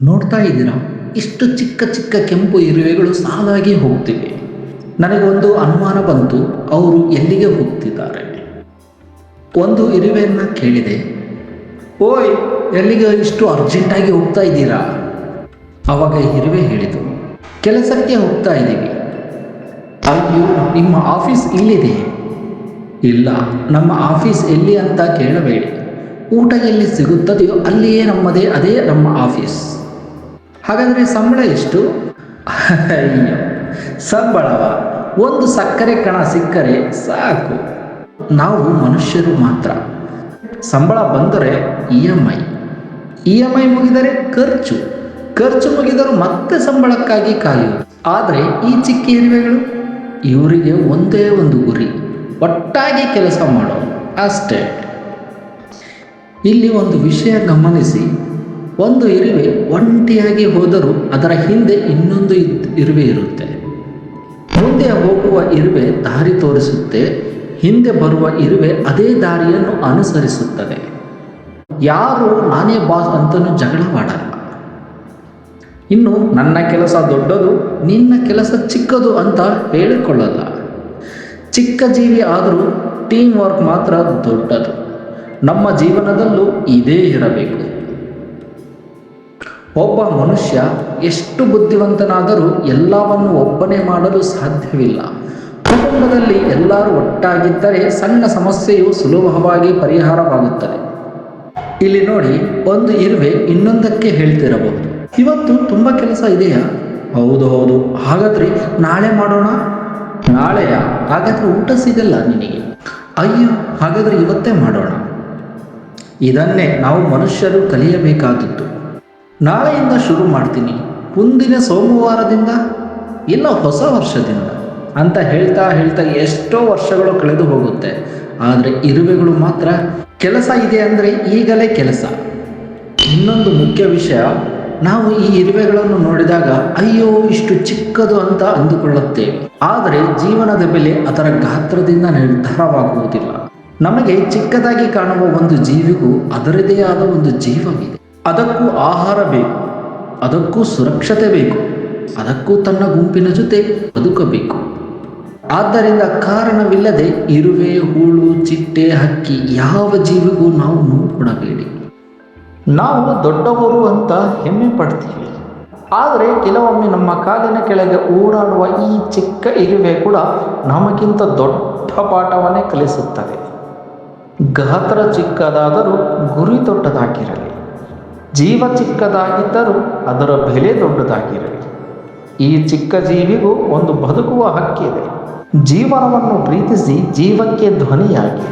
ನೋಡ್ತಾ ಇದ್ದೀರಾ, ಇಷ್ಟು ಚಿಕ್ಕ ಚಿಕ್ಕ ಕೆಂಪು ಇರುವೆಗಳು ಸಾಲಾಗಿ ಹೋಗ್ತಿವೆ. ನನಗೊಂದು ಅನುಮಾನ ಬಂತು, ಅವರು ಎಲ್ಲಿಗೆ ಹೋಗ್ತಿದ್ದಾರೆ. ಒಂದು ಇರುವೆಯನ್ನು ಕೇಳಿದೆ, ಓಯ್, ಎಲ್ಲಿಗೆ ಇಷ್ಟು ಅರ್ಜೆಂಟಾಗಿ ಹೋಗ್ತಾ ಇದ್ದೀರಾ? ಆವಾಗ ಇರುವೆ ಹೇಳಿತು, ಕೆಲಸಕ್ಕೆ ಹೋಗ್ತಾ ಇದ್ದೀವಿ. ಅಯ್ಯೋ, ನಿಮ್ಮ ಆಫೀಸ್ ಇಲ್ಲಿದೆ? ಇಲ್ಲ, ನಮ್ಮ ಆಫೀಸ್ ಎಲ್ಲಿ ಅಂತ ಕೇಳಬೇಡಿ. ಊಟ ಎಲ್ಲಿ ಸಿಗುತ್ತದೆಯೋ ಅಲ್ಲಿಯೇ ನಮ್ಮದೇ, ಅದೇ ನಮ್ಮ ಆಫೀಸ್. ಹಾಗಾದರೆ ಸಂಬಳ ಎಷ್ಟು? ಅಯ್ಯೋ, ಸಂಬಳವ ಒಂದು ಸಕ್ಕರೆ ಕಣ ಸಿಕ್ಕರೆ ಸಾಕು. ನಾವು ಮನುಷ್ಯರು ಮಾತ್ರ. ಸಂಬಳ ಬಂದರೆ ಇ ಎಮ್ ಐ ಮುಗಿದರೆ ಖರ್ಚು ಮುಗಿದರೂ ಮತ್ತೆ ಸಂಬಳಕ್ಕಾಗಿ ಕಾಯುವುದು. ಆದರೆ ಈ ಚಿಕ್ಕ ಇರುವೆಗಳು, ಇವರಿಗೆ ಒಂದೇ ಒಂದು ಗುರಿ, ಒಟ್ಟಾಗಿ ಕೆಲಸ ಮಾಡೋದು ಅಷ್ಟೇ. ಇಲ್ಲಿ ಒಂದು ವಿಷಯ ಗಮನಿಸಿ, ಒಂದು ಇರುವೆ ಒಂಟಿಯಾಗಿ ಹೋದರೂ ಅದರ ಹಿಂದೆ ಇನ್ನೊಂದು ಇರುವೆ ಇರುತ್ತೆ. ಮುಂದೆ ಹೋಗುವ ಇರುವೆ ದಾರಿ ತೋರಿಸುತ್ತೆ, ಹಿಂದೆ ಬರುವ ಇರುವೆ ಅದೇ ದಾರಿಯನ್ನು ಅನುಸರಿಸುತ್ತದೆ. ಯಾರು ನಾನೇ ಬಾಸ್ ಅಂತಲೂ ಜಗಳವಾಡಲ್ಲ. ಇನ್ನು ನನ್ನ ಕೆಲಸ ದೊಡ್ಡದು, ನಿನ್ನ ಕೆಲಸ ಚಿಕ್ಕದು ಅಂತ ಹೇಳಿಕೊಳ್ಳಲ್ಲ. ಚಿಕ್ಕ ಜೀವಿ ಆದರೂ ಟೀಮ್ ವರ್ಕ್ ಮಾತ್ರ ದೊಡ್ಡದು. ನಮ್ಮ ಜೀವನದಲ್ಲೂ ಇದೇ ಇರಬೇಕು. ಒಬ್ಬ ಮನುಷ್ಯ ಎಷ್ಟು ಬುದ್ಧಿವಂತನಾದರೂ ಎಲ್ಲವನ್ನು ಒಬ್ಬನೇ ಮಾಡಲು ಸಾಧ್ಯವಿಲ್ಲ. ಕುಟುಂಬದಲ್ಲಿ ಎಲ್ಲರೂ ಒಟ್ಟಾಗಿದ್ದರೆ ಸಣ್ಣ ಸಮಸ್ಯೆಯು ಸುಲಭವಾಗಿ ಪರಿಹಾರವಾಗುತ್ತದೆ. ಇಲ್ಲಿ ನೋಡಿ, ಒಂದು ಇರುವೆ ಇನ್ನೊಂದಕ್ಕೆ ಹೇಳ್ತಿರಬಹುದು, ಇವತ್ತು ತುಂಬ ಕೆಲಸ ಇದೆಯಾ? ಹೌದು, ಹಾಗಾದರೆ ನಾಳೆ ಮಾಡೋಣ. ನಾಳೆಯ? ಹಾಗಾದರೆ ಊಟ ಸಿಗಲ್ಲ ನಿನಗೆ. ಅಯ್ಯೋ, ಹಾಗಾದರೆ ಇವತ್ತೇ ಮಾಡೋಣ. ಇದನ್ನೇ ನಾವು ಮನುಷ್ಯರು ಕಲಿಯಬೇಕಾದದ್ದು. ನಾಳೆಯಿಂದ ಶುರು ಮಾಡ್ತೀನಿ, ಮುಂದಿನ ಸೋಮವಾರದಿಂದ, ಇಲ್ಲ ಹೊಸ ವರ್ಷದಿಂದ ಅಂತ ಹೇಳ್ತಾ ಎಷ್ಟೋ ವರ್ಷಗಳು ಕಳೆದು ಹೋಗುತ್ತೆ. ಆದರೆ ಇರುವೆಗಳು ಮಾತ್ರ ಕೆಲಸ ಇದೆ ಅಂದರೆ ಈಗಲೇ ಕೆಲಸ. ಇನ್ನೊಂದು ಮುಖ್ಯ ವಿಷಯ, ನಾವು ಈ ಇರುವೆಗಳನ್ನು ನೋಡಿದಾಗ ಅಯ್ಯೋ ಇಷ್ಟು ಚಿಕ್ಕದು ಅಂತ ಅಂದುಕೊಳ್ಳುತ್ತೇವೆ. ಆದರೆ ಜೀವನದ ಬೆಲೆ ಅದರ ಗಾತ್ರದಿಂದ ನಿರ್ಧಾರವಾಗುವುದಿಲ್ಲ. ನಮಗೆ ಚಿಕ್ಕದಾಗಿ ಕಾಣುವ ಒಂದು ಜೀವಿಗೂ ಅದರದೇ ಆದ ಒಂದು ಜೀವವಿದೆ. ಅದಕ್ಕೂ ಆಹಾರ ಬೇಕು, ಅದಕ್ಕೂ ಸುರಕ್ಷತೆ ಬೇಕು, ಅದಕ್ಕೂ ತನ್ನ ಗುಂಪಿನ ಜೊತೆ ಬದುಕಬೇಕು. ಆದ್ದರಿಂದ ಕಾರಣವಿಲ್ಲದೆ ಇರುವೆ, ಹುಳು, ಚಿಟ್ಟೆ, ಹಕ್ಕಿ ಯಾವ ಜೀವಿಗೂ ನಾವು ನೋವು ಕೊಡಬೇಡಿ. ನಾವು ದೊಡ್ಡವರು ಅಂತ ಹೆಮ್ಮೆ ಪಡ್ತೀವಿ, ಆದರೆ ಕೆಲವೊಮ್ಮೆ ನಮ್ಮ ಕಾಲಿನ ಕೆಳಗೆ ಓಡಾಡುವ ಈ ಚಿಕ್ಕ ಇರುವೆ ಕೂಡ ನಮಗಿಂತ ದೊಡ್ಡ ಪಾಠವನ್ನೇ ಕಲಿಸುತ್ತದೆ. ಗಾತ್ರ ಚಿಕ್ಕದಾದರೂ ಗುರಿ ದೊಡ್ಡದಾಗಿರಲಿ, ಜೀವ ಚಿಕ್ಕದಾಗಿದ್ದರೂ ಅದರ ಬೆಲೆ ದೊಡ್ಡದಾಗಿರಲಿ. ಈ ಚಿಕ್ಕ ಜೀವಿಗೂ ಒಂದು ಬದುಕುವ ಹಕ್ಕಿದೆ. ಜೀವನವನ್ನು ಪ್ರೀತಿಸಿ ಜೀವಕ್ಕೆ ಧ್ವನಿಯಾಗಿ.